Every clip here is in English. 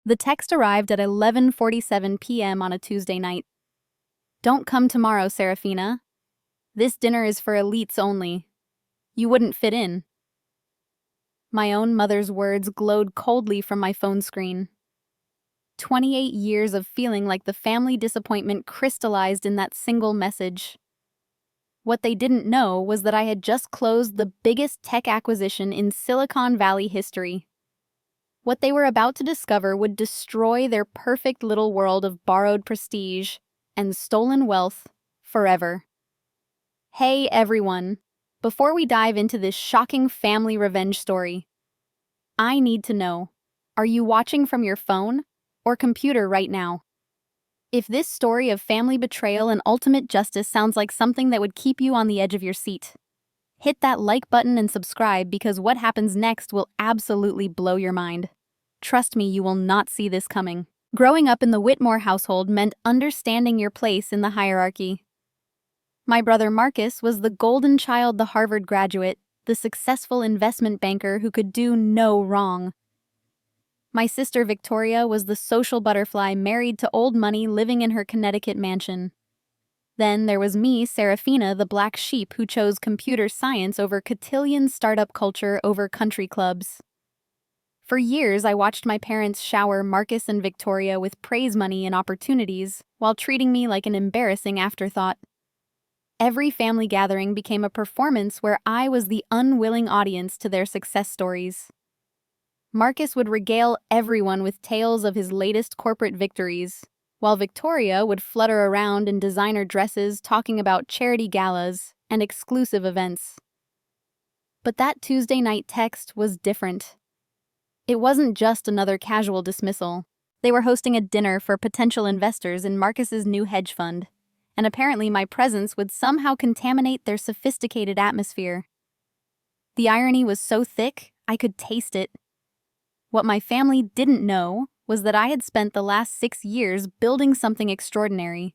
The text arrived at 11:47 p.m. on a Tuesday night. "Don't come tomorrow, Serafina. This dinner is for elites only. You wouldn't fit in." My own mother's words glowed coldly from my phone screen. 28 years of feeling like the family disappointment crystallized in that single message. What they didn't know was that I had just closed the biggest tech acquisition in Silicon Valley history. What they were about to discover would destroy their perfect little world of borrowed prestige and stolen wealth forever. Hey everyone, before we dive into this shocking family revenge story, I need to know, are you watching from your phone or computer right now? If this story of family betrayal and ultimate justice sounds like something that would keep you on the edge of your seat, hit that like button and subscribe because what happens next will absolutely blow your mind. Trust me, you will not see this coming. Growing up in the Whitmore household meant understanding your place in the hierarchy. My brother Marcus was the golden child, the Harvard graduate, the successful investment banker who could do no wrong. My sister Victoria was the social butterfly married to old money living in her Connecticut mansion. Then there was me, Serafina, the black sheep who chose computer science over cotillion startup culture over country clubs. For years, I watched my parents shower Marcus and Victoria with praise money and opportunities while treating me like an embarrassing afterthought. Every family gathering became a performance where I was the unwilling audience to their success stories. Marcus would regale everyone with tales of his latest corporate victories, while Victoria would flutter around in designer dresses talking about charity galas and exclusive events. But that Tuesday night text was different. It wasn't just another casual dismissal. They were hosting a dinner for potential investors in Marcus's new hedge fund, and apparently my presence would somehow contaminate their sophisticated atmosphere. The irony was so thick, I could taste it. What my family didn't know was that I had spent the last 6 years building something extraordinary.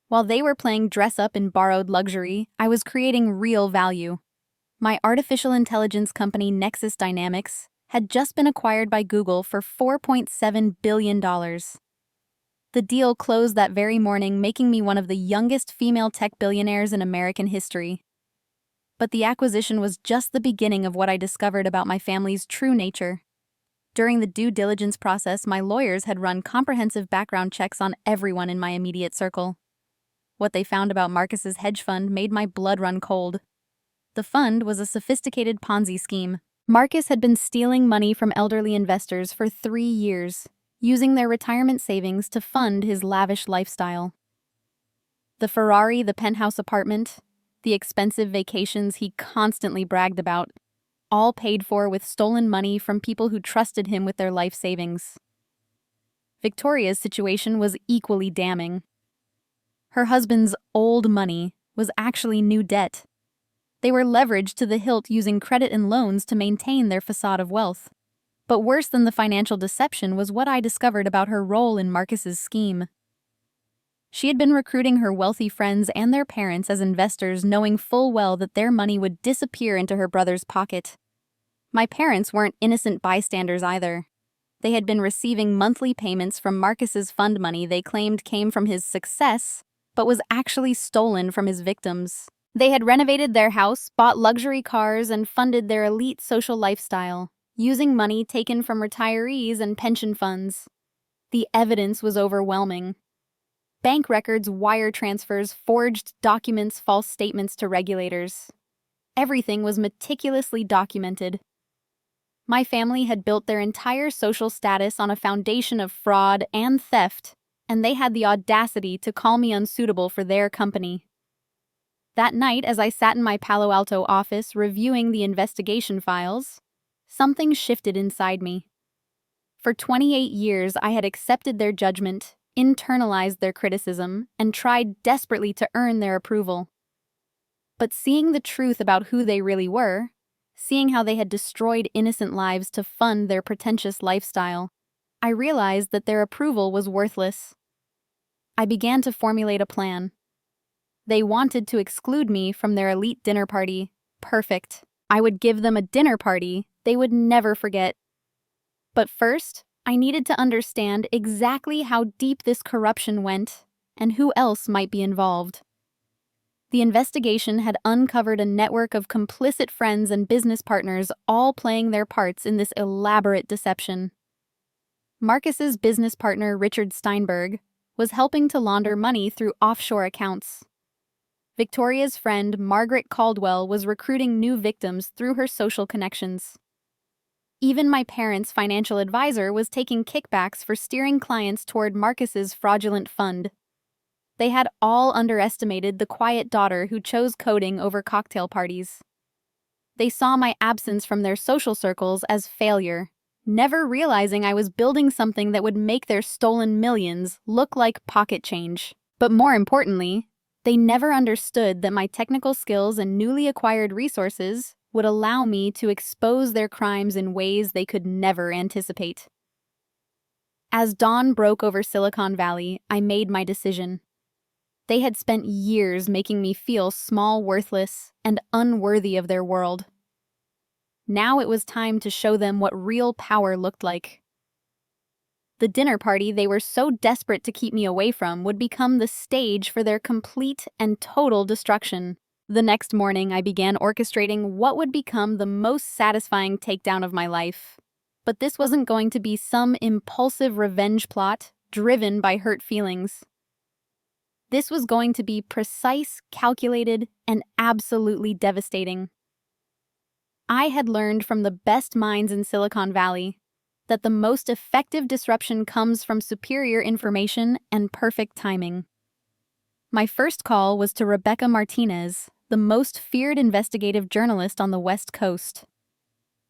While they were playing dress-up in borrowed luxury, I was creating real value. My artificial intelligence company Nexus Dynamics had just been acquired by Google for $4.7 billion. The deal closed that very morning, making me one of the youngest female tech billionaires in American history. But the acquisition was just the beginning of what I discovered about my family's true nature. During the due diligence process, my lawyers had run comprehensive background checks on everyone in my immediate circle. What they found about Marcus's hedge fund made my blood run cold. The fund was a sophisticated Ponzi scheme. Marcus had been stealing money from elderly investors for 3 years, using their retirement savings to fund his lavish lifestyle. The Ferrari, the penthouse apartment, the expensive vacations he constantly bragged about, all paid for with stolen money from people who trusted him with their life savings. Victoria's situation was equally damning. Her husband's old money was actually new debt. They were leveraged to the hilt using credit and loans to maintain their facade of wealth. But worse than the financial deception was what I discovered about her role in Marcus's scheme. She had been recruiting her wealthy friends and their parents as investors, knowing full well that their money would disappear into her brother's pocket. My parents weren't innocent bystanders either. They had been receiving monthly payments from Marcus's fund money they claimed came from his success, but was actually stolen from his victims. They had renovated their house, bought luxury cars, and funded their elite social lifestyle, using money taken from retirees and pension funds. The evidence was overwhelming. Bank records, wire transfers, forged documents, false statements to regulators. Everything was meticulously documented. My family had built their entire social status on a foundation of fraud and theft, and they had the audacity to call me unsuitable for their company. That night, as I sat in my Palo Alto office reviewing the investigation files, something shifted inside me. For 28 years, I had accepted their judgment, internalized their criticism, and tried desperately to earn their approval. But seeing the truth about who they really were, seeing how they had destroyed innocent lives to fund their pretentious lifestyle, I realized that their approval was worthless. I began to formulate a plan. They wanted to exclude me from their elite dinner party. Perfect. I would give them a dinner party they would never forget. But first, I needed to understand exactly how deep this corruption went and who else might be involved. The investigation had uncovered a network of complicit friends and business partners all playing their parts in this elaborate deception. Marcus's business partner, Richard Steinberg, was helping to launder money through offshore accounts. Victoria's friend, Margaret Caldwell, was recruiting new victims through her social connections. Even my parents' financial advisor was taking kickbacks for steering clients toward Marcus's fraudulent fund. They had all underestimated the quiet daughter who chose coding over cocktail parties. They saw my absence from their social circles as failure, never realizing I was building something that would make their stolen millions look like pocket change. But more importantly, they never understood that my technical skills and newly acquired resources would allow me to expose their crimes in ways they could never anticipate. As dawn broke over Silicon Valley, I made my decision. They had spent years making me feel small, worthless, and unworthy of their world. Now it was time to show them what real power looked like. The dinner party they were so desperate to keep me away from would become the stage for their complete and total destruction. The next morning, I began orchestrating what would become the most satisfying takedown of my life. But this wasn't going to be some impulsive revenge plot driven by hurt feelings. This was going to be precise, calculated, and absolutely devastating. I had learned from the best minds in Silicon Valley that the most effective disruption comes from superior information and perfect timing. My first call was to Rebecca Martinez, the most feared investigative journalist on the West Coast.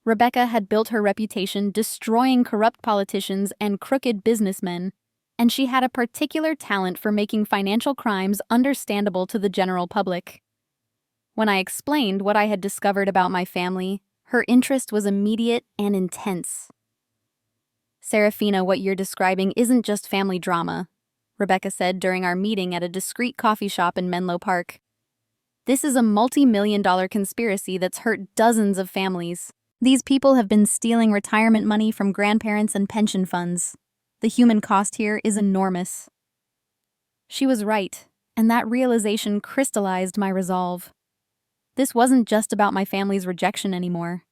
Rebecca had built her reputation destroying corrupt politicians and crooked businessmen, and she had a particular talent for making financial crimes understandable to the general public. When I explained what I had discovered about my family, her interest was immediate and intense. "Serafina, what you're describing isn't just family drama," Rebecca said during our meeting at a discreet coffee shop in Menlo Park. "This is a multi-million-dollar conspiracy that's hurt dozens of families. These people have been stealing retirement money from grandparents and pension funds. The human cost here is enormous." She was right, and that realization crystallized my resolve. This wasn't just about my family's rejection anymore.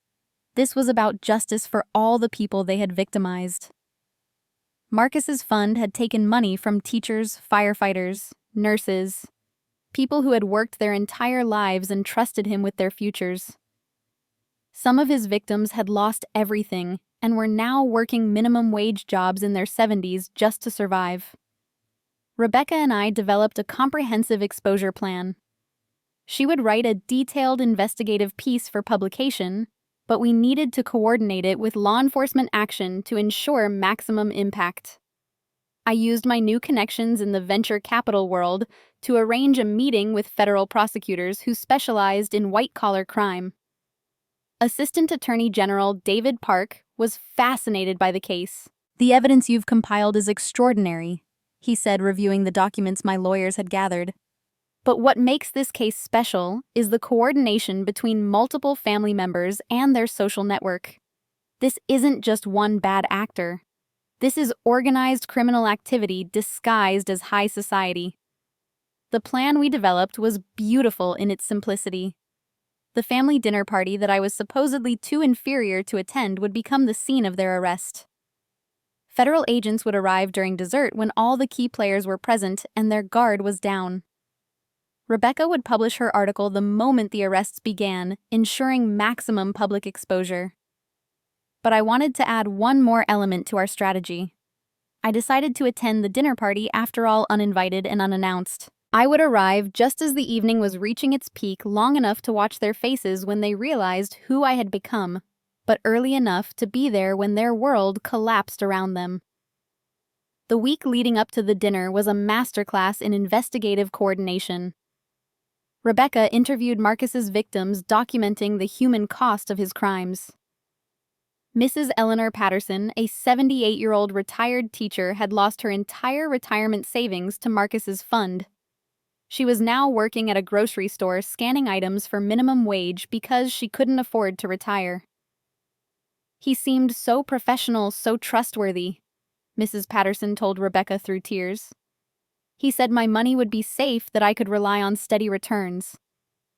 This was about justice for all the people they had victimized. Marcus's fund had taken money from teachers, firefighters, nurses, people who had worked their entire lives and trusted him with their futures. Some of his victims had lost everything and were now working minimum wage jobs in their 70s just to survive. Rebecca and I developed a comprehensive exposure plan. She would write a detailed investigative piece for publication, but we needed to coordinate it with law enforcement action to ensure maximum impact. I used my new connections in the venture capital world to arrange a meeting with federal prosecutors who specialized in white-collar crime. Assistant Attorney General David Park was fascinated by the case. "The evidence you've compiled is extraordinary," he said, reviewing the documents my lawyers had gathered. "But what makes this case special is the coordination between multiple family members and their social network. This isn't just one bad actor. This is organized criminal activity disguised as high society." The plan we developed was beautiful in its simplicity. The family dinner party that I was supposedly too inferior to attend would become the scene of their arrest. Federal agents would arrive during dessert when all the key players were present and their guard was down. Rebecca would publish her article the moment the arrests began, ensuring maximum public exposure. But I wanted to add one more element to our strategy. I decided to attend the dinner party, after all, uninvited and unannounced. I would arrive just as the evening was reaching its peak, long enough to watch their faces when they realized who I had become, but early enough to be there when their world collapsed around them. The week leading up to the dinner was a masterclass in investigative coordination. Rebecca interviewed Marcus's victims, documenting the human cost of his crimes. Mrs. Eleanor Patterson, a 78-year-old retired teacher, had lost her entire retirement savings to Marcus's fund. She was now working at a grocery store scanning items for minimum wage because she couldn't afford to retire. He seemed so professional, so trustworthy, Mrs. Patterson told Rebecca through tears. He said my money would be safe, that I could rely on steady returns.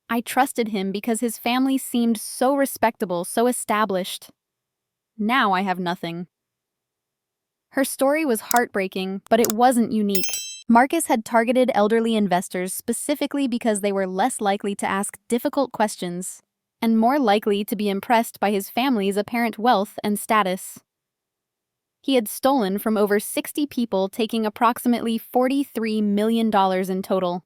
I trusted him because his family seemed so respectable, so established. Now I have nothing. Her story was heartbreaking, but it wasn't unique. Marcus had targeted elderly investors specifically because they were less likely to ask difficult questions and more likely to be impressed by his family's apparent wealth and status. He had stolen from over 60 people, taking approximately $43 million in total.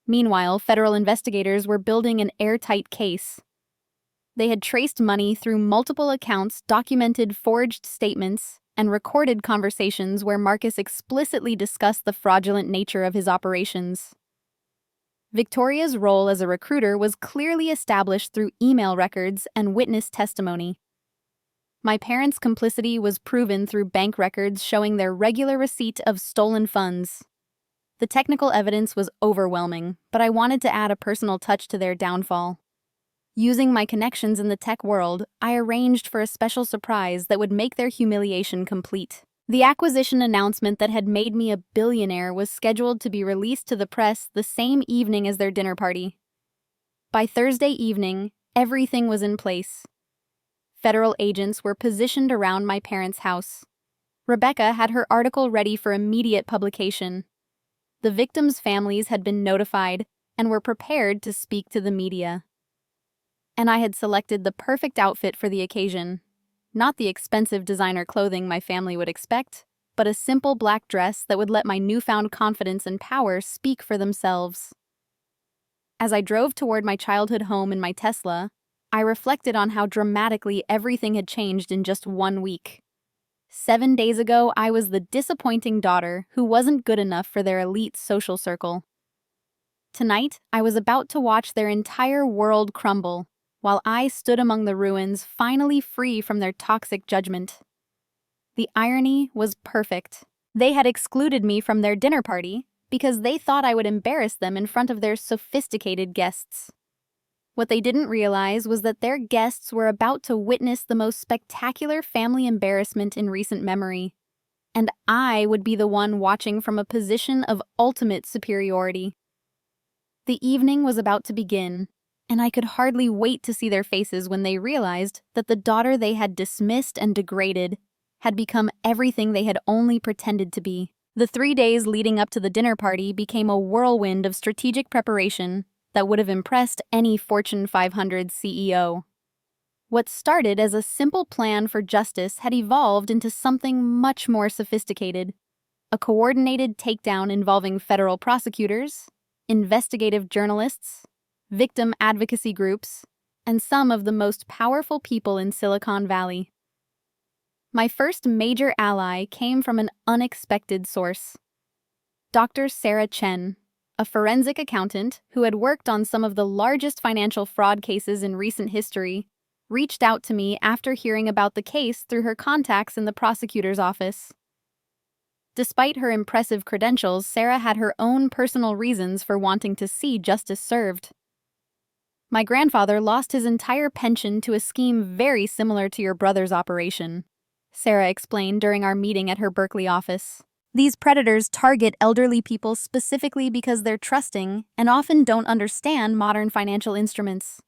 Meanwhile, federal investigators were building an airtight case. They had traced money through multiple accounts, documented forged statements, and recorded conversations where Marcus explicitly discussed the fraudulent nature of his operations. Victoria's role as a recruiter was clearly established through email records and witness testimony. My parents' complicity was proven through bank records showing their regular receipt of stolen funds. The technical evidence was overwhelming, but I wanted to add a personal touch to their downfall. Using my connections in the tech world, I arranged for a special surprise that would make their humiliation complete. The acquisition announcement that had made me a billionaire was scheduled to be released to the press the same evening as their dinner party. By Thursday evening, everything was in place. Federal agents were positioned around my parents' house. Rebecca had her article ready for immediate publication. The victims' families had been notified and were prepared to speak to the media. And I had selected the perfect outfit for the occasion. Not the expensive designer clothing my family would expect, but a simple black dress that would let my newfound confidence and power speak for themselves. As I drove toward my childhood home in my Tesla, I reflected on how dramatically everything had changed in just 1 week. 7 days ago, I was the disappointing daughter who wasn't good enough for their elite social circle. Tonight, I was about to watch their entire world crumble, while I stood among the ruins, finally free from their toxic judgment. The irony was perfect. They had excluded me from their dinner party because they thought I would embarrass them in front of their sophisticated guests. What they didn't realize was that their guests were about to witness the most spectacular family embarrassment in recent memory, and I would be the one watching from a position of ultimate superiority. The evening was about to begin, and I could hardly wait to see their faces when they realized that the daughter they had dismissed and degraded had become everything they had only pretended to be. The 3 days leading up to the dinner party became a whirlwind of strategic preparation that would have impressed any Fortune 500 CEO. What started as a simple plan for justice had evolved into something much more sophisticated: a coordinated takedown involving federal prosecutors, investigative journalists, victim advocacy groups, and some of the most powerful people in Silicon Valley. My first major ally came from an unexpected source. Dr. Sarah Chen, a forensic accountant who had worked on some of the largest financial fraud cases in recent history, reached out to me after hearing about the case through her contacts in the prosecutor's office. Despite her impressive credentials, Sarah had her own personal reasons for wanting to see justice served. My grandfather lost his entire pension to a scheme very similar to your brother's operation, Sarah explained during our meeting at her Berkeley office. These predators target elderly people specifically because they're trusting and often don't understand modern financial instruments.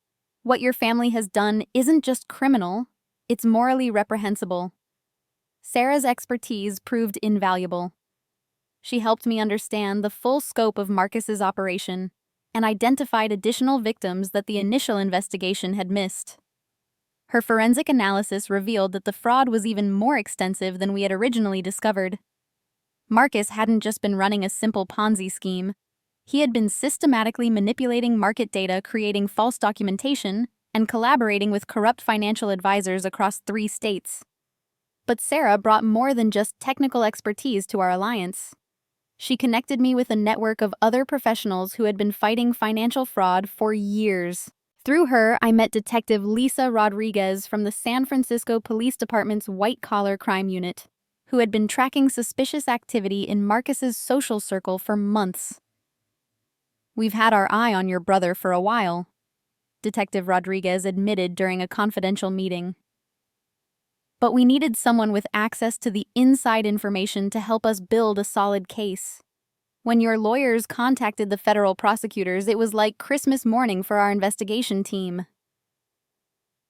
What your family has done isn't just criminal, it's morally reprehensible. Sarah's expertise proved invaluable. She helped me understand the full scope of Marcus's operation and identified additional victims that the initial investigation had missed. Her forensic analysis revealed that the fraud was even more extensive than we had originally discovered. Marcus hadn't just been running a simple Ponzi scheme. He had been systematically manipulating market data, creating false documentation, and collaborating with corrupt financial advisors across 3 states. But Sarah brought more than just technical expertise to our alliance. She connected me with a network of other professionals who had been fighting financial fraud for years. Through her, I met Detective Lisa Rodriguez from the San Francisco Police Department's white-collar crime unit, who had been tracking suspicious activity in Marcus's social circle for months. "We've had our eye on your brother for a while," Detective Rodriguez admitted during a confidential meeting. but we needed someone with access to the inside information to help us build a solid case. When your lawyers contacted the federal prosecutors, it was like Christmas morning for our investigation team.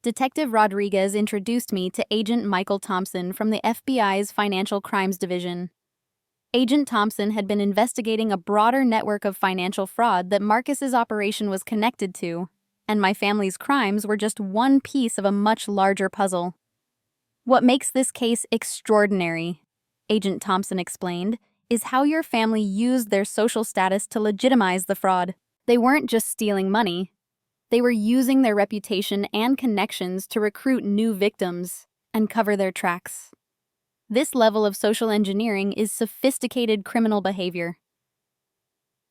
Detective Rodriguez introduced me to Agent Michael Thompson from the FBI's Financial Crimes Division. Agent Thompson had been investigating a broader network of financial fraud that Marcus's operation was connected to, and my family's crimes were just one piece of a much larger puzzle. What makes this case extraordinary, Agent Thompson explained, is how your family used their social status to legitimize the fraud. They weren't just stealing money. They were using their reputation and connections to recruit new victims and cover their tracks. This level of social engineering is sophisticated criminal behavior.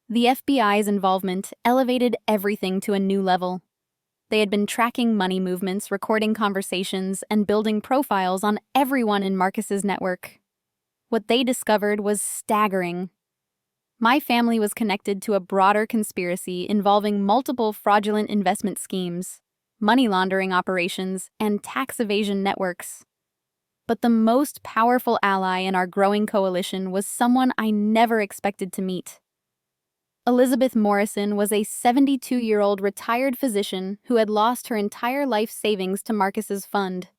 The FBI's involvement elevated everything to a new level. They had been tracking money movements, recording conversations, and building profiles on everyone in Marcus's network. What they discovered was staggering. My family was connected to a broader conspiracy involving multiple fraudulent investment schemes, money laundering operations, and tax evasion networks. But the most powerful ally in our growing coalition was someone I never expected to meet. Elizabeth Morrison was a 72-year-old retired physician who had lost her entire life savings to Marcus's fund.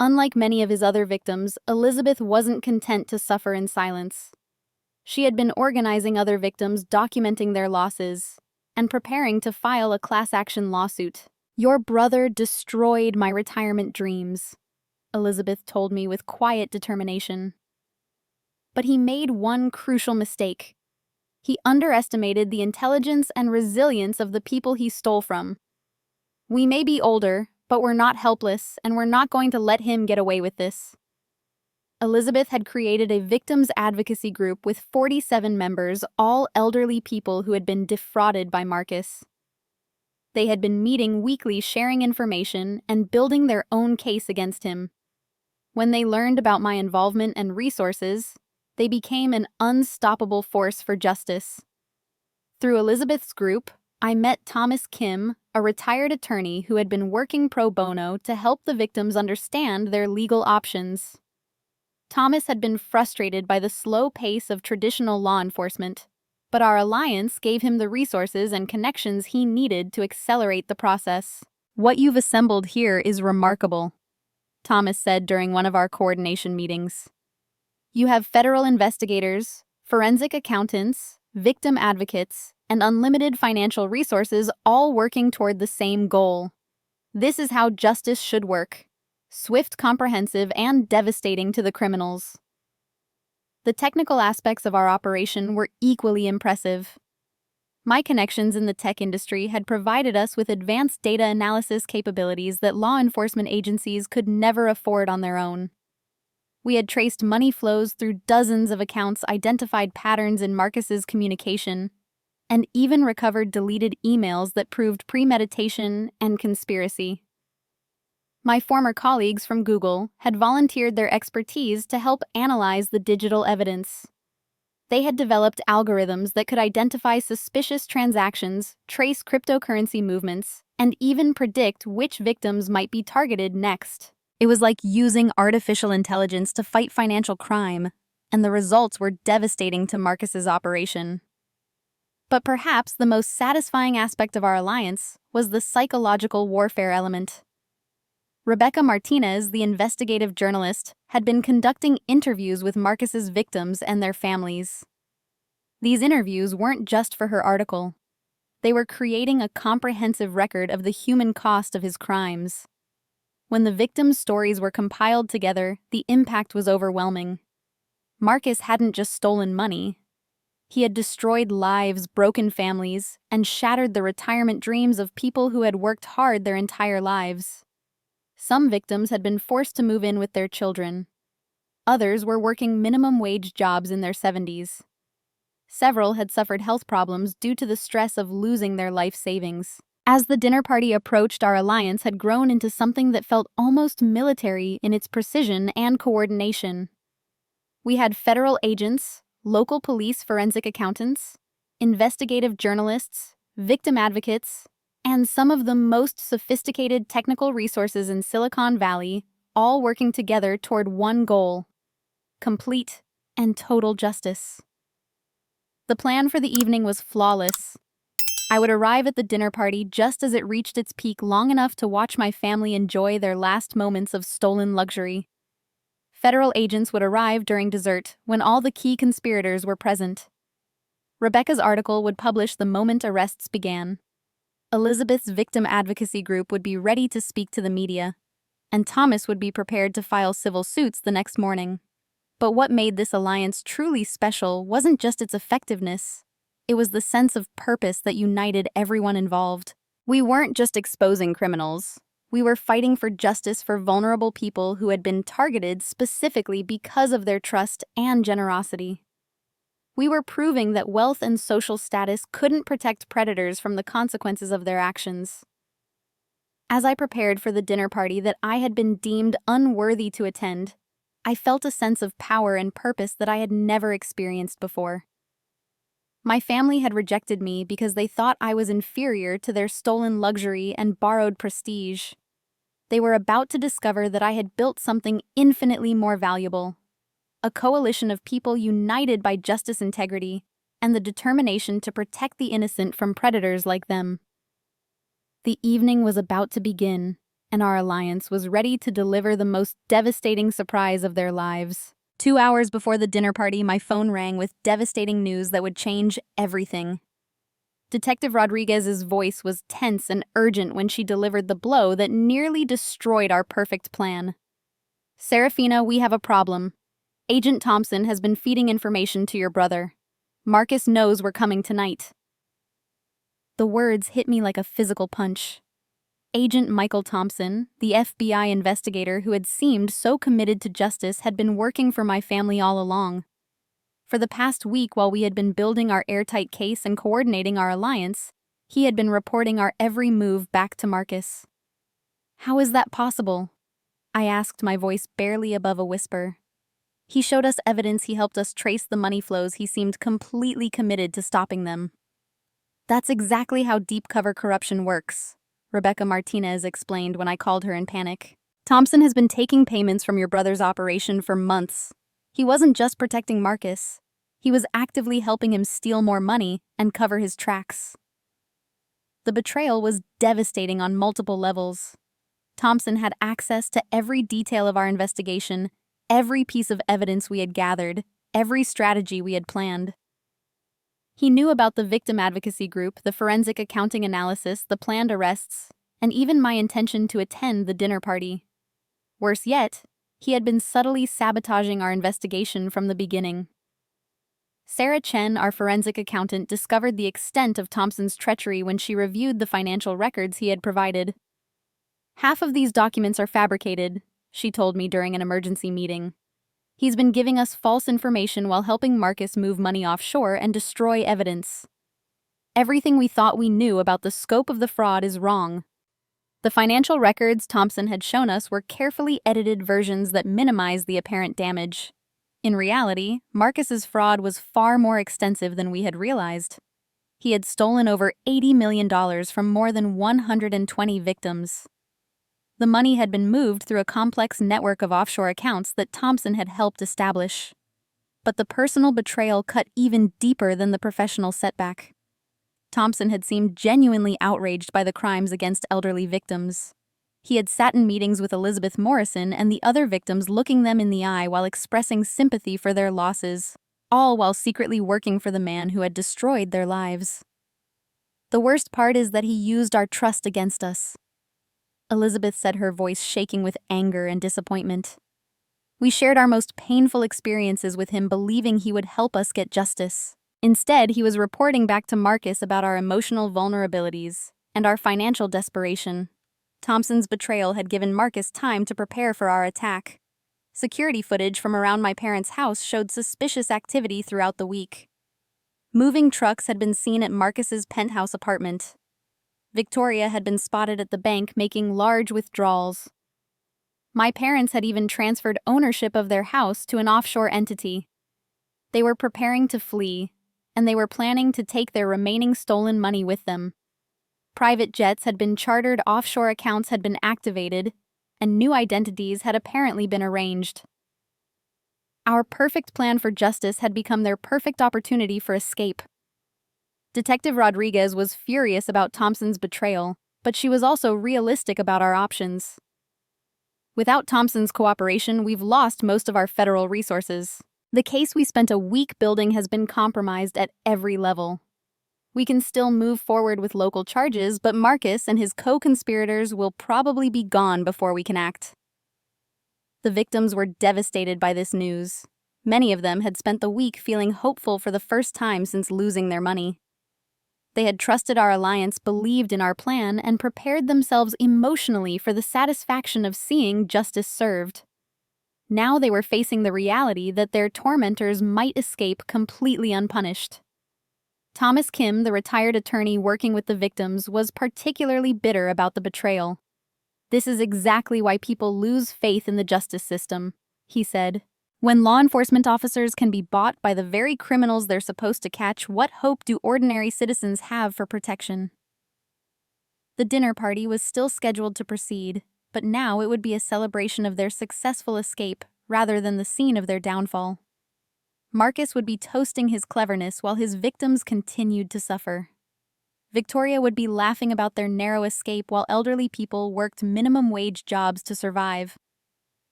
Unlike many of his other victims, Elizabeth wasn't content to suffer in silence. She had been organizing other victims, documenting their losses, and preparing to file a class-action lawsuit. "Your brother destroyed my retirement dreams," Elizabeth told me with quiet determination. But he made one crucial mistake. He underestimated the intelligence and resilience of the people he stole from. "We may be older, but we're not helpless, and we're not going to let him get away with this." Elizabeth had created a victims advocacy group with 47 members, all elderly people who had been defrauded by Marcus. They had been meeting weekly, sharing information, and building their own case against him. When they learned about my involvement and resources, they became an unstoppable force for justice. Through Elizabeth's group, I met Thomas Kim, a retired attorney who had been working pro bono to help the victims understand their legal options. Thomas had been frustrated by the slow pace of traditional law enforcement, but our alliance gave him the resources and connections he needed to accelerate the process. "What you've assembled here is remarkable," Thomas said during one of our coordination meetings. "You have federal investigators, forensic accountants, victim advocates, and unlimited financial resources all working toward the same goal. This is how justice should work: swift, comprehensive, and devastating to the criminals." The technical aspects of our operation were equally impressive. My connections in the tech industry had provided us with advanced data analysis capabilities that law enforcement agencies could never afford on their own. We had traced money flows through dozens of accounts, identified patterns in Marcus's communication, and even recovered deleted emails that proved premeditation and conspiracy. My former colleagues from Google had volunteered their expertise to help analyze the digital evidence. They had developed algorithms that could identify suspicious transactions, trace cryptocurrency movements, and even predict which victims might be targeted next. It was like using artificial intelligence to fight financial crime, and the results were devastating to Marcus's operation. But perhaps the most satisfying aspect of our alliance was the psychological warfare element. Rebecca Martinez, the investigative journalist, had been conducting interviews with Marcus's victims and their families. These interviews weren't just for her article. They were creating a comprehensive record of the human cost of his crimes. When the victims' stories were compiled together, the impact was overwhelming. Marcus hadn't just stolen money. He had destroyed lives, broken families, and shattered the retirement dreams of people who had worked hard their entire lives. Some victims had been forced to move in with their children. Others were working minimum-wage jobs in their 70s. Several had suffered health problems due to the stress of losing their life savings. As the dinner party approached, our alliance had grown into something that felt almost military in its precision and coordination. We had federal agents, local police forensic accountants, investigative journalists, victim advocates, and some of the most sophisticated technical resources in Silicon Valley, all working together toward one goal: complete and total justice. The plan for the evening was flawless. I would arrive at the dinner party just as it reached its peak, long enough to watch my family enjoy their last moments of stolen luxury. Federal agents would arrive during dessert, when all the key conspirators were present. Rebecca's article would publish the moment arrests began. Elizabeth's victim advocacy group would be ready to speak to the media, and Thomas would be prepared to file civil suits the next morning. But what made this alliance truly special wasn't just its effectiveness. It was the sense of purpose that united everyone involved. We weren't just exposing criminals. We were fighting for justice for vulnerable people who had been targeted specifically because of their trust and generosity. We were proving that wealth and social status couldn't protect predators from the consequences of their actions. As I prepared for the dinner party that I had been deemed unworthy to attend, I felt a sense of power and purpose that I had never experienced before. My family had rejected me because they thought I was inferior to their stolen luxury and borrowed prestige. They were about to discover that I had built something infinitely more valuable: a coalition of people united by justice, integrity, and the determination to protect the innocent from predators like them. The evening was about to begin, and our alliance was ready to deliver the most devastating surprise of their lives. 2 hours before the dinner party, my phone rang with devastating news that would change everything. Detective Rodriguez's voice was tense and urgent when she delivered the blow that nearly destroyed our perfect plan. "Serafina, we have a problem. Agent Thompson has been feeding information to your brother. Marcus knows we're coming tonight." The words hit me like a physical punch. Agent Michael Thompson, the FBI investigator who had seemed so committed to justice, had been working for my family all along. For the past week, while we had been building our airtight case and coordinating our alliance, he had been reporting our every move back to Marcus. "How is that possible?" I asked, my voice barely above a whisper. "He showed us evidence, he helped us trace the money flows, he seemed completely committed to stopping them." "That's exactly how deep cover corruption works," Rebecca Martinez explained when I called her in panic. "Thompson has been taking payments from your brother's operation for months. He wasn't just protecting Marcus. He was actively helping him steal more money and cover his tracks." The betrayal was devastating on multiple levels. Thompson had access to every detail of our investigation, every piece of evidence we had gathered, every strategy we had planned. He knew about the victim advocacy group, the forensic accounting analysis, the planned arrests, and even my intention to attend the dinner party. Worse yet, he had been subtly sabotaging our investigation from the beginning. Sarah Chen, our forensic accountant, discovered the extent of Thompson's treachery when she reviewed the financial records he had provided. "Half of these documents are fabricated," she told me during an emergency meeting. "He's been giving us false information while helping Marcus move money offshore and destroy evidence. Everything we thought we knew about the scope of the fraud is wrong." The financial records Thompson had shown us were carefully edited versions that minimized the apparent damage. In reality, Marcus's fraud was far more extensive than we had realized. He had stolen over $80 million from more than 120 victims. The money had been moved through a complex network of offshore accounts that Thompson had helped establish. But the personal betrayal cut even deeper than the professional setback. Thompson had seemed genuinely outraged by the crimes against elderly victims. He had sat in meetings with Elizabeth Morrison and the other victims, looking them in the eye while expressing sympathy for their losses, all while secretly working for the man who had destroyed their lives. "The worst part is that he used our trust against us," Elizabeth said, her voice shaking with anger and disappointment. "We shared our most painful experiences with him, believing he would help us get justice. Instead, he was reporting back to Marcus about our emotional vulnerabilities and our financial desperation. Thompson's betrayal had given Marcus time to prepare for our attack. Security footage from around my parents' house showed suspicious activity throughout the week. Moving trucks had been seen at Marcus's penthouse apartment. Victoria had been spotted at the bank making large withdrawals. My parents had even transferred ownership of their house to an offshore entity. They were preparing to flee, and they were planning to take their remaining stolen money with them. Private jets had been chartered, offshore accounts had been activated, and new identities had apparently been arranged. Our perfect plan for justice had become their perfect opportunity for escape. Detective Rodriguez was furious about Thompson's betrayal, but she was also realistic about our options. Without Thompson's cooperation, we've lost most of our federal resources. The case we spent a week building has been compromised at every level. We can still move forward with local charges, but Marcus and his co-conspirators will probably be gone before we can act. The victims were devastated by this news. Many of them had spent the week feeling hopeful for the first time since losing their money. They had trusted our alliance, believed in our plan, and prepared themselves emotionally for the satisfaction of seeing justice served. Now they were facing the reality that their tormentors might escape completely unpunished. Thomas Kim, the retired attorney working with the victims, was particularly bitter about the betrayal. "This is exactly why people lose faith in the justice system," he said. "When law enforcement officers can be bought by the very criminals they're supposed to catch, what hope do ordinary citizens have for protection?" The dinner party was still scheduled to proceed, but now it would be a celebration of their successful escape rather than the scene of their downfall. Marcus would be toasting his cleverness while his victims continued to suffer. Victoria would be laughing about their narrow escape while elderly people worked minimum-wage jobs to survive.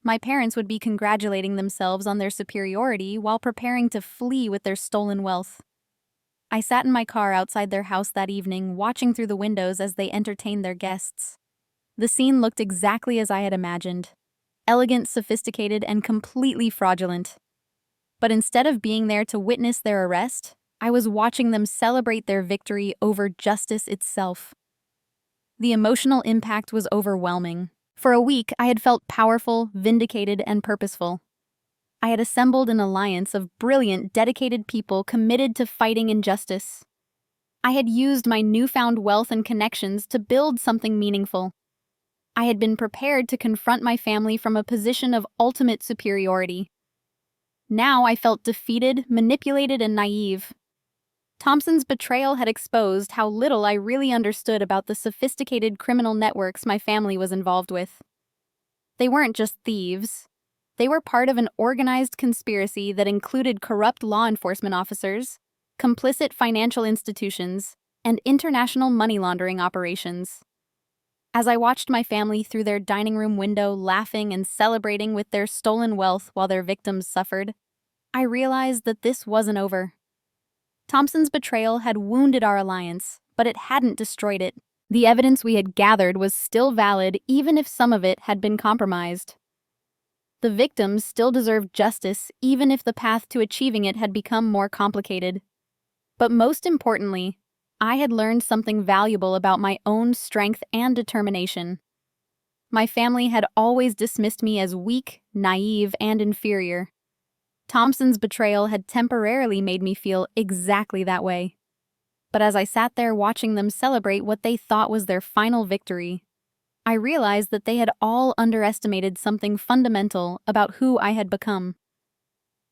My parents would be congratulating themselves on their superiority while preparing to flee with their stolen wealth. I sat in my car outside their house that evening, watching through the windows as they entertained their guests. The scene looked exactly as I had imagined. Elegant, sophisticated, and completely fraudulent. But instead of being there to witness their arrest, I was watching them celebrate their victory over justice itself. The emotional impact was overwhelming. For a week, I had felt powerful, vindicated, and purposeful. I had assembled an alliance of brilliant, dedicated people committed to fighting injustice. I had used my newfound wealth and connections to build something meaningful. I had been prepared to confront my family from a position of ultimate superiority. Now I felt defeated, manipulated, and naive. Thompson's betrayal had exposed how little I really understood about the sophisticated criminal networks my family was involved with. They weren't just thieves. They were part of an organized conspiracy that included corrupt law enforcement officers, complicit financial institutions, and international money laundering operations. As I watched my family through their dining room window laughing and celebrating with their stolen wealth while their victims suffered, I realized that this wasn't over. Thompson's betrayal had wounded our alliance, but it hadn't destroyed it. The evidence we had gathered was still valid even if some of it had been compromised. The victims still deserved justice even if the path to achieving it had become more complicated. But most importantly, I had learned something valuable about my own strength and determination. My family had always dismissed me as weak, naive, and inferior. Thompson's betrayal had temporarily made me feel exactly that way. But as I sat there watching them celebrate what they thought was their final victory, I realized that they had all underestimated something fundamental about who I had become.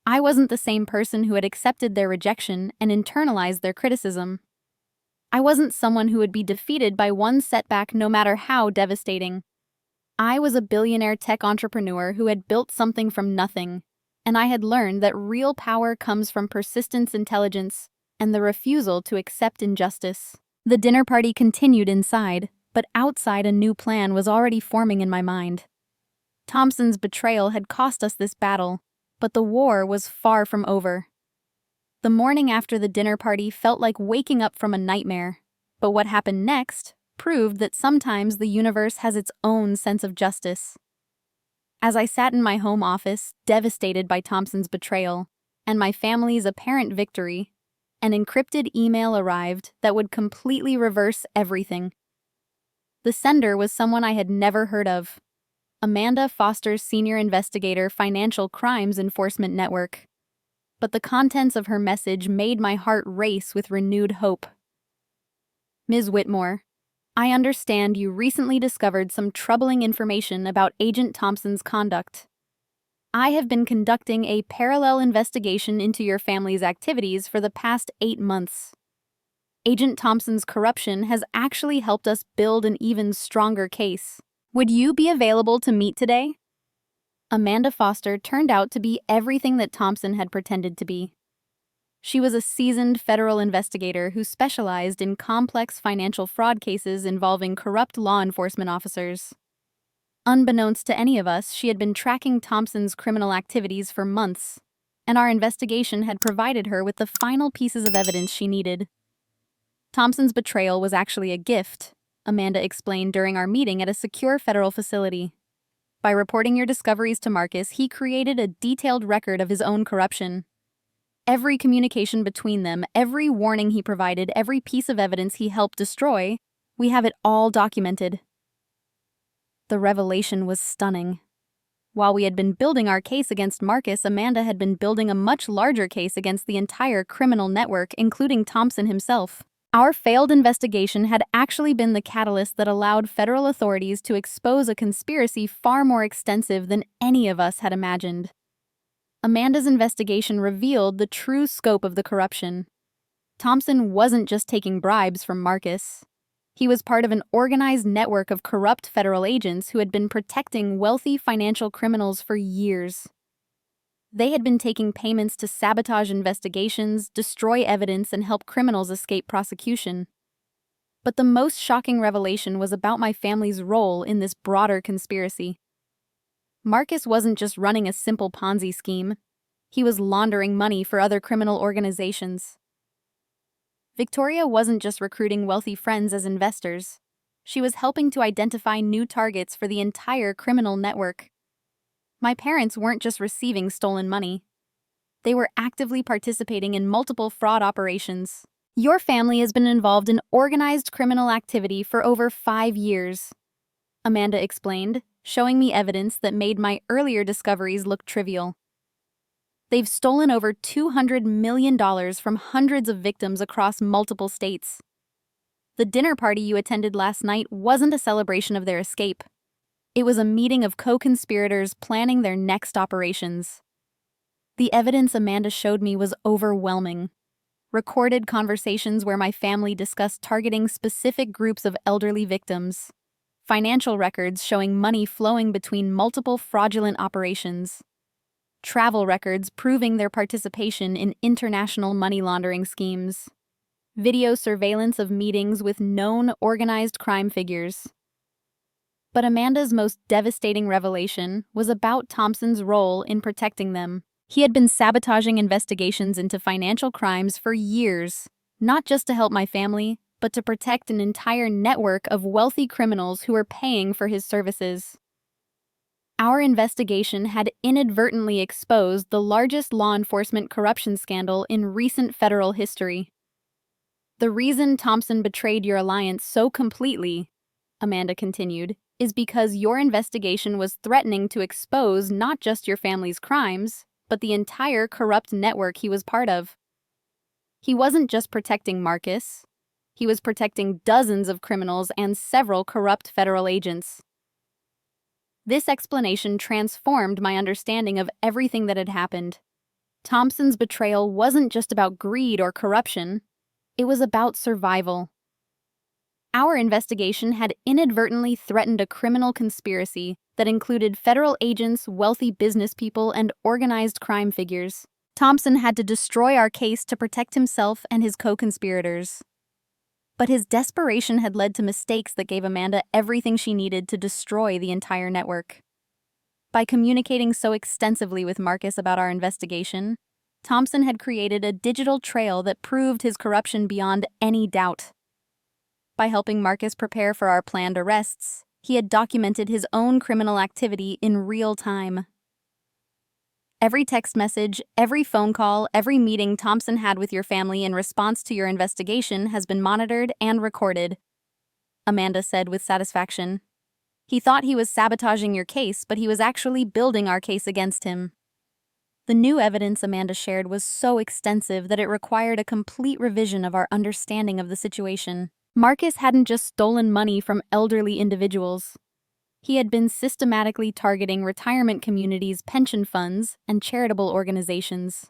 I wasn't the same person who had accepted their rejection and internalized their criticism. I wasn't someone who would be defeated by one setback no matter how devastating. I was a billionaire tech entrepreneur who had built something from nothing, and I had learned that real power comes from persistence, intelligence, and the refusal to accept injustice. The dinner party continued inside, but outside a new plan was already forming in my mind. Thompson's betrayal had cost us this battle, but the war was far from over. The morning after the dinner party felt like waking up from a nightmare, but what happened next proved that sometimes the universe has its own sense of justice. As I sat in my home office, devastated by Thompson's betrayal and my family's apparent victory, an encrypted email arrived that would completely reverse everything. The sender was someone I had never heard of, Amanda Foster's senior investigator, Financial Crimes Enforcement Network. But the contents of her message made my heart race with renewed hope. "Ms. Whitmore, I understand you recently discovered some troubling information about Agent Thompson's conduct. I have been conducting a parallel investigation into your family's activities for the past 8 months. Agent Thompson's corruption has actually helped us build an even stronger case. Would you be available to meet today? Amanda Foster turned out to be everything that Thompson had pretended to be. She was a seasoned federal investigator who specialized in complex financial fraud cases involving corrupt law enforcement officers. Unbeknownst to any of us, she had been tracking Thompson's criminal activities for months, and our investigation had provided her with the final pieces of evidence she needed. Thompson's betrayal was actually a gift, Amanda explained during our meeting at a secure federal facility. By reporting your discoveries to Marcus, he created a detailed record of his own corruption. Every communication between them, every warning he provided, every piece of evidence he helped destroy, we have it all documented. The revelation was stunning. While we had been building our case against Marcus, Amanda had been building a much larger case against the entire criminal network, including Thompson himself. Our failed investigation had actually been the catalyst that allowed federal authorities to expose a conspiracy far more extensive than any of us had imagined. Amanda's investigation revealed the true scope of the corruption. Thompson wasn't just taking bribes from Marcus. He was part of an organized network of corrupt federal agents who had been protecting wealthy financial criminals for years. They had been taking payments to sabotage investigations, destroy evidence, and help criminals escape prosecution. But the most shocking revelation was about my family's role in this broader conspiracy. Marcus wasn't just running a simple Ponzi scheme. He was laundering money for other criminal organizations. Victoria wasn't just recruiting wealthy friends as investors. She was helping to identify new targets for the entire criminal network. My parents weren't just receiving stolen money. They were actively participating in multiple fraud operations. Your family has been involved in organized criminal activity for over 5 years, Amanda explained, showing me evidence that made my earlier discoveries look trivial. They've stolen over $200 million from hundreds of victims across multiple states. The dinner party you attended last night wasn't a celebration of their escape. It was a meeting of co-conspirators planning their next operations. The evidence Amanda showed me was overwhelming. Recorded conversations where my family discussed targeting specific groups of elderly victims. Financial records showing money flowing between multiple fraudulent operations. Travel records proving their participation in international money laundering schemes. Video surveillance of meetings with known organized crime figures. But Amanda's most devastating revelation was about Thompson's role in protecting them. He had been sabotaging investigations into financial crimes for years, not just to help my family, but to protect an entire network of wealthy criminals who were paying for his services. Our investigation had inadvertently exposed the largest law enforcement corruption scandal in recent federal history. The reason Thompson betrayed your alliance so completely, Amanda continued, is because your investigation was threatening to expose not just your family's crimes, but the entire corrupt network he was part of. He wasn't just protecting Marcus. He was protecting dozens of criminals and several corrupt federal agents. This explanation transformed my understanding of everything that had happened. Thompson's betrayal wasn't just about greed or corruption. It was about survival. Our investigation had inadvertently threatened a criminal conspiracy that included federal agents, wealthy business people, and organized crime figures. Thompson had to destroy our case to protect himself and his co-conspirators. But his desperation had led to mistakes that gave Amanda everything she needed to destroy the entire network. By communicating so extensively with Marcus about our investigation, Thompson had created a digital trail that proved his corruption beyond any doubt. By helping Marcus prepare for our planned arrests, he had documented his own criminal activity in real time. Every text message, every phone call, every meeting Thompson had with your family in response to your investigation has been monitored and recorded, Amanda said with satisfaction. He thought he was sabotaging your case, but he was actually building our case against him. The new evidence Amanda shared was so extensive that it required a complete revision of our understanding of the situation. Marcus hadn't just stolen money from elderly individuals. He had been systematically targeting retirement communities, pension funds, and charitable organizations.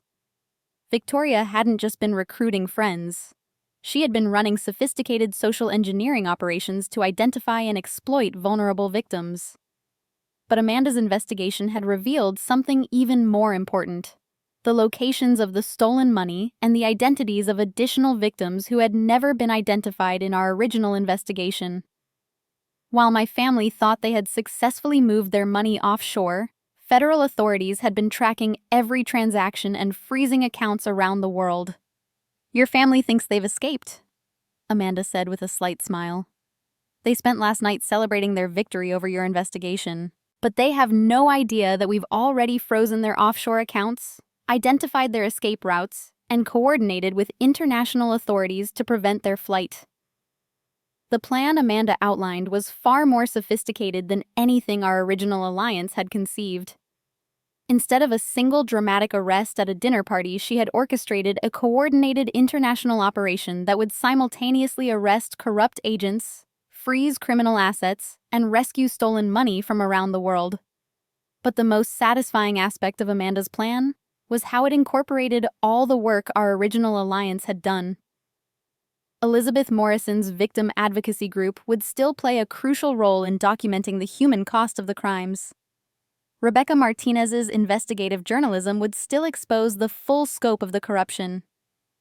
Victoria hadn't just been recruiting friends. She had been running sophisticated social engineering operations to identify and exploit vulnerable victims. But Amanda's investigation had revealed something even more important: the locations of the stolen money and the identities of additional victims who had never been identified in our original investigation. While my family thought they had successfully moved their money offshore, federal authorities had been tracking every transaction and freezing accounts around the world. "Your family thinks they've escaped," Amanda said with a slight smile. "They spent last night celebrating their victory over your investigation. But they have no idea that we've already frozen their offshore accounts, identified their escape routes, and coordinated with international authorities to prevent their flight." The plan Amanda outlined was far more sophisticated than anything our original alliance had conceived. Instead of a single dramatic arrest at a dinner party, she had orchestrated a coordinated international operation that would simultaneously arrest corrupt agents, freeze criminal assets, and rescue stolen money from around the world. But the most satisfying aspect of Amanda's plan was how it incorporated all the work our original alliance had done. Elizabeth Morrison's victim advocacy group would still play a crucial role in documenting the human cost of the crimes. Rebecca Martinez's investigative journalism would still expose the full scope of the corruption.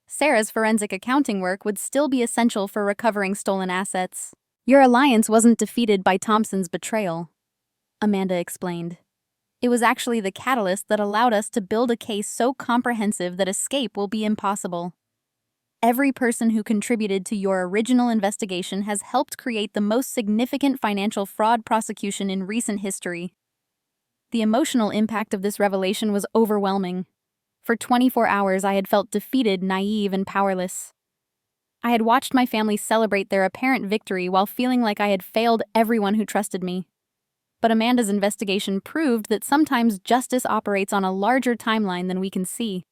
Sarah's forensic accounting work would still be essential for recovering stolen assets. "Your alliance wasn't defeated by Thompson's betrayal," Amanda explained. "It was actually the catalyst that allowed us to build a case so comprehensive that escape will be impossible. Every person who contributed to your original investigation has helped create the most significant financial fraud prosecution in recent history." The emotional impact of this revelation was overwhelming. For 24 hours, I had felt defeated, naive, and powerless. I had watched my family celebrate their apparent victory while feeling like I had failed everyone who trusted me. But Amanda's investigation proved that sometimes justice operates on a larger timeline than we can see.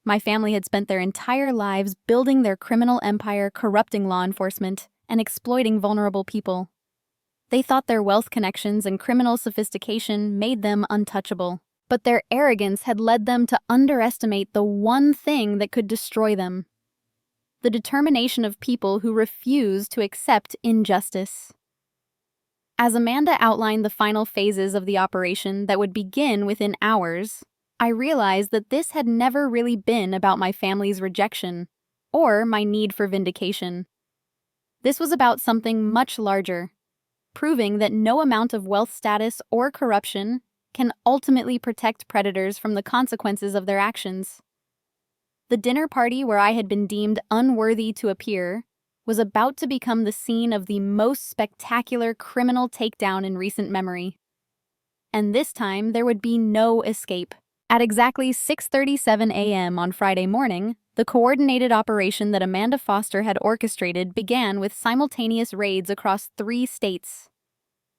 My family had spent their entire lives building their criminal empire, corrupting law enforcement, and exploiting vulnerable people. They thought their wealth connections and criminal sophistication made them untouchable. But their arrogance had led them to underestimate the one thing that could destroy them: the determination of people who refuse to accept injustice. As Amanda outlined the final phases of the operation that would begin within hours, I realized that this had never really been about my family's rejection or my need for vindication. This was about something much larger: proving that no amount of wealth status or corruption can ultimately protect predators from the consequences of their actions. The dinner party where I had been deemed unworthy to appear was about to become the scene of the most spectacular criminal takedown in recent memory. And this time, there would be no escape. At exactly 6:37 a.m. on Friday morning, the coordinated operation that Amanda Foster had orchestrated began with simultaneous raids across 3 states.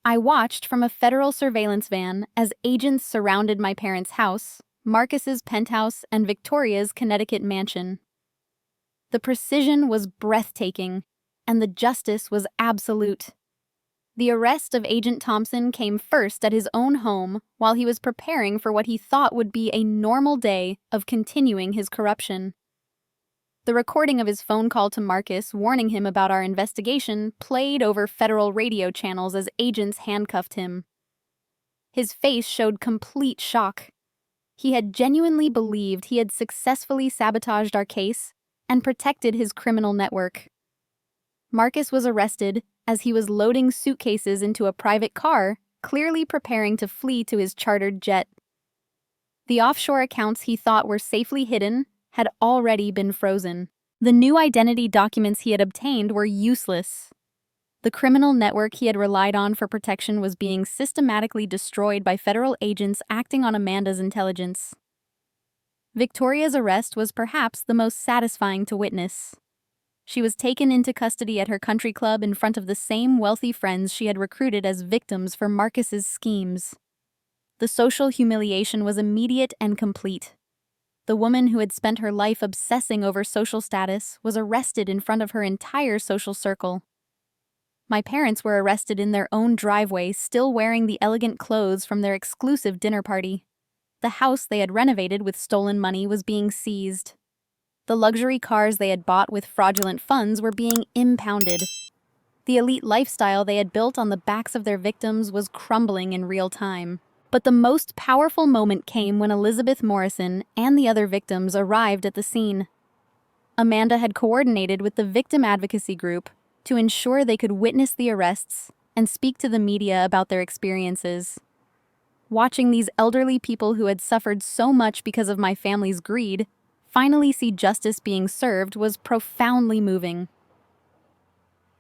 I watched from a federal surveillance van as agents surrounded my parents' house, Marcus's penthouse, and Victoria's Connecticut mansion. The precision was breathtaking, and the justice was absolute. The arrest of Agent Thompson came first at his own home while he was preparing for what he thought would be a normal day of continuing his corruption. The recording of his phone call to Marcus warning him about our investigation played over federal radio channels as agents handcuffed him. His face showed complete shock. He had genuinely believed he had successfully sabotaged our case and protected his criminal network. Marcus was arrested as he was loading suitcases into a private car, clearly preparing to flee to his chartered jet. The offshore accounts he thought were safely hidden had already been frozen. The new identity documents he had obtained were useless. The criminal network he had relied on for protection was being systematically destroyed by federal agents acting on Amanda's intelligence. Victoria's arrest was perhaps the most satisfying to witness. She was taken into custody at her country club in front of the same wealthy friends she had recruited as victims for Marcus's schemes. The social humiliation was immediate and complete. The woman who had spent her life obsessing over social status was arrested in front of her entire social circle. My parents were arrested in their own driveway, still wearing the elegant clothes from their exclusive dinner party. The house they had renovated with stolen money was being seized. The luxury cars they had bought with fraudulent funds were being impounded. The elite lifestyle they had built on the backs of their victims was crumbling in real time. But the most powerful moment came when Elizabeth Morrison and the other victims arrived at the scene. Amanda had coordinated with the victim advocacy group to ensure they could witness the arrests and speak to the media about their experiences. Watching these elderly people who had suffered so much because of my family's greed finally see justice being served was profoundly moving.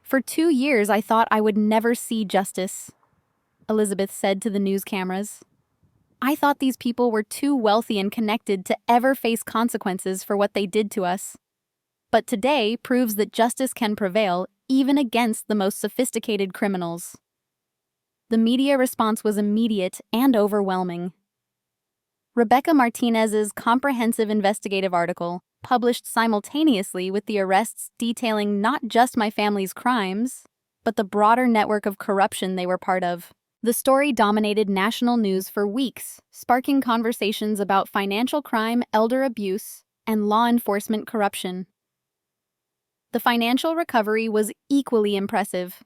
For 2 years, I thought I would never see justice, Elizabeth said to the news cameras. I thought these people were too wealthy and connected to ever face consequences for what they did to us. But today proves that justice can prevail even against the most sophisticated criminals. The media response was immediate and overwhelming. Rebecca Martinez's comprehensive investigative article, published simultaneously with the arrests detailing not just my family's crimes, but the broader network of corruption they were part of. The story dominated national news for weeks, sparking conversations about financial crime, elder abuse, and law enforcement corruption. The financial recovery was equally impressive.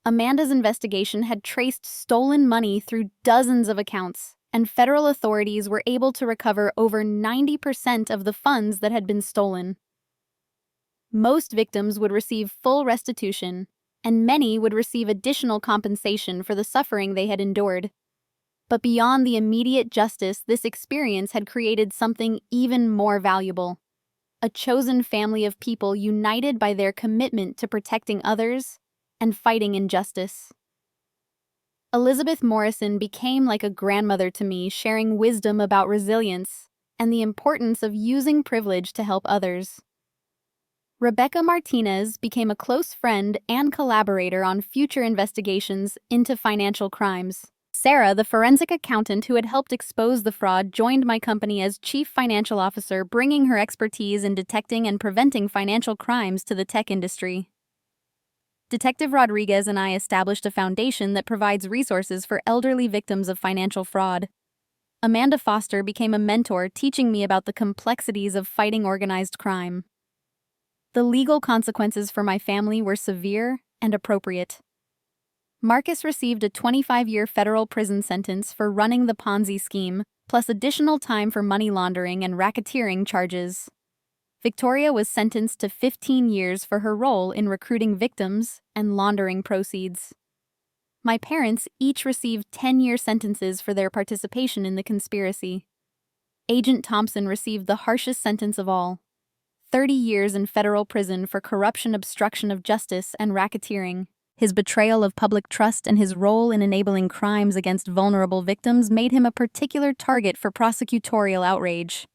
Amanda's investigation had traced stolen money through dozens of accounts, and federal authorities were able to recover over 90% of the funds that had been stolen. Most victims would receive full restitution, and many would receive additional compensation for the suffering they had endured. But beyond the immediate justice, this experience had created something even more valuable: a chosen family of people united by their commitment to protecting others and fighting injustice. Elizabeth Morrison became like a grandmother to me, sharing wisdom about resilience and the importance of using privilege to help others. Rebecca Martinez became a close friend and collaborator on future investigations into financial crimes. Sarah, the forensic accountant who had helped expose the fraud, joined my company as chief financial officer, bringing her expertise in detecting and preventing financial crimes to the tech industry. Detective Rodriguez and I established a foundation that provides resources for elderly victims of financial fraud. Amanda Foster became a mentor, teaching me about the complexities of fighting organized crime. The legal consequences for my family were severe and appropriate. Marcus received a 25-year federal prison sentence for running the Ponzi scheme, plus additional time for money laundering and racketeering charges. Victoria was sentenced to 15 years for her role in recruiting victims and laundering proceeds. My parents each received 10-year sentences for their participation in the conspiracy. Agent Thompson received the harshest sentence of all: 30 years in federal prison for corruption, obstruction of justice, and racketeering. His betrayal of public trust and his role in enabling crimes against vulnerable victims made him a particular target for prosecutorial outrage.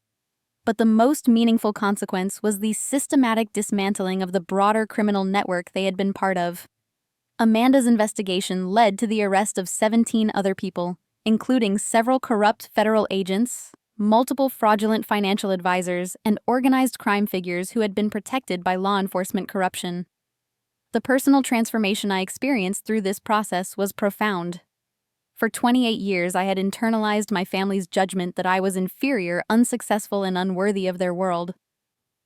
But the most meaningful consequence was the systematic dismantling of the broader criminal network they had been part of. Amanda's investigation led to the arrest of 17 other people, including several corrupt federal agents, multiple fraudulent financial advisors, and organized crime figures who had been protected by law enforcement corruption. The personal transformation I experienced through this process was profound. For 28 years, I had internalized my family's judgment that I was inferior, unsuccessful, and unworthy of their world.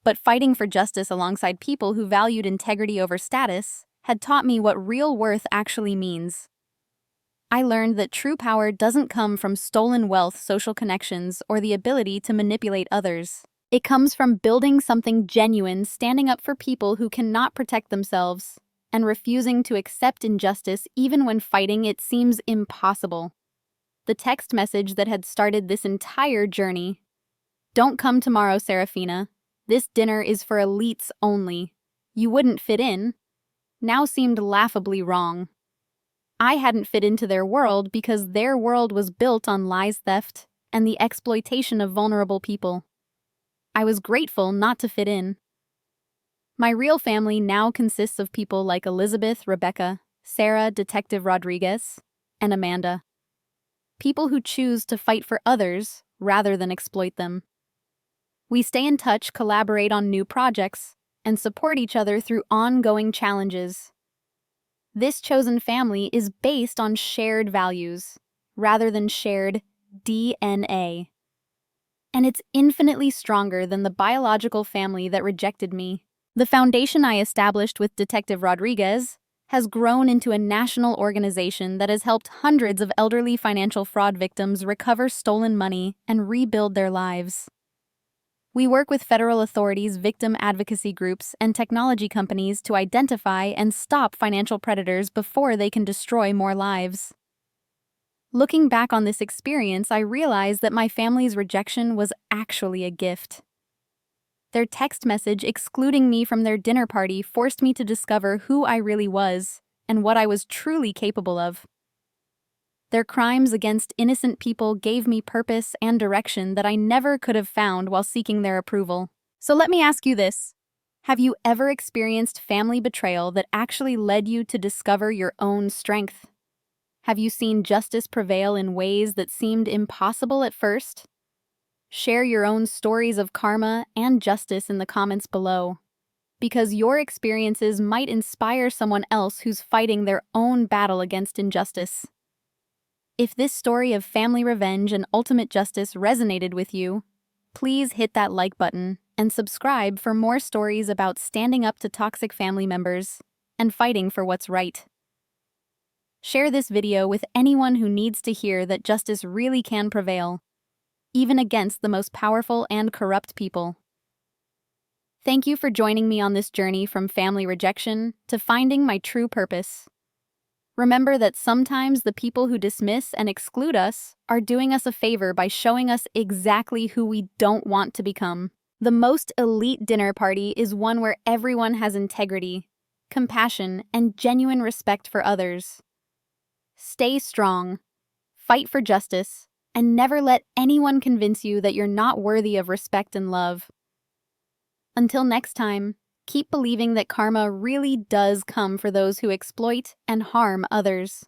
But fighting for justice alongside people who valued integrity over status had taught me what real worth actually means. I learned that true power doesn't come from stolen wealth, social connections, or the ability to manipulate others. It comes from building something genuine, standing up for people who cannot protect themselves, and refusing to accept injustice even when fighting it seems impossible. The text message that had started this entire journey: "Don't come tomorrow, Serafina. This dinner is for elites only. You wouldn't fit in," now seemed laughably wrong. I hadn't fit into their world because their world was built on lies, theft, and the exploitation of vulnerable people. I was grateful not to fit in. My real family now consists of people like Elizabeth, Rebecca, Sarah, Detective Rodriguez, and Amanda. People who choose to fight for others rather than exploit them. We stay in touch, collaborate on new projects, and support each other through ongoing challenges. This chosen family is based on shared values rather than shared DNA. and it's infinitely stronger than the biological family that rejected me. The foundation I established with Detective Rodriguez has grown into a national organization that has helped hundreds of elderly financial fraud victims recover stolen money and rebuild their lives. We work with federal authorities, victim advocacy groups, and technology companies to identify and stop financial predators before they can destroy more lives. Looking back on this experience, I realized that my family's rejection was actually a gift. Their text message excluding me from their dinner party forced me to discover who I really was and what I was truly capable of. Their crimes against innocent people gave me purpose and direction that I never could have found while seeking their approval. So let me ask you this. Have you ever experienced family betrayal that actually led you to discover your own strength? Have you seen justice prevail in ways that seemed impossible at first? Share your own stories of karma and justice in the comments below, because your experiences might inspire someone else who's fighting their own battle against injustice. If this story of family revenge and ultimate justice resonated with you, please hit that like button and subscribe for more stories about standing up to toxic family members and fighting for what's right. Share this video with anyone who needs to hear that justice really can prevail, even against the most powerful and corrupt people. Thank you for joining me on this journey from family rejection to finding my true purpose. Remember that sometimes the people who dismiss and exclude us are doing us a favor by showing us exactly who we don't want to become. The most elite dinner party is one where everyone has integrity, compassion, and genuine respect for others. Stay strong, fight for justice, and never let anyone convince you that you're not worthy of respect and love. Until next time, keep believing that karma really does come for those who exploit and harm others.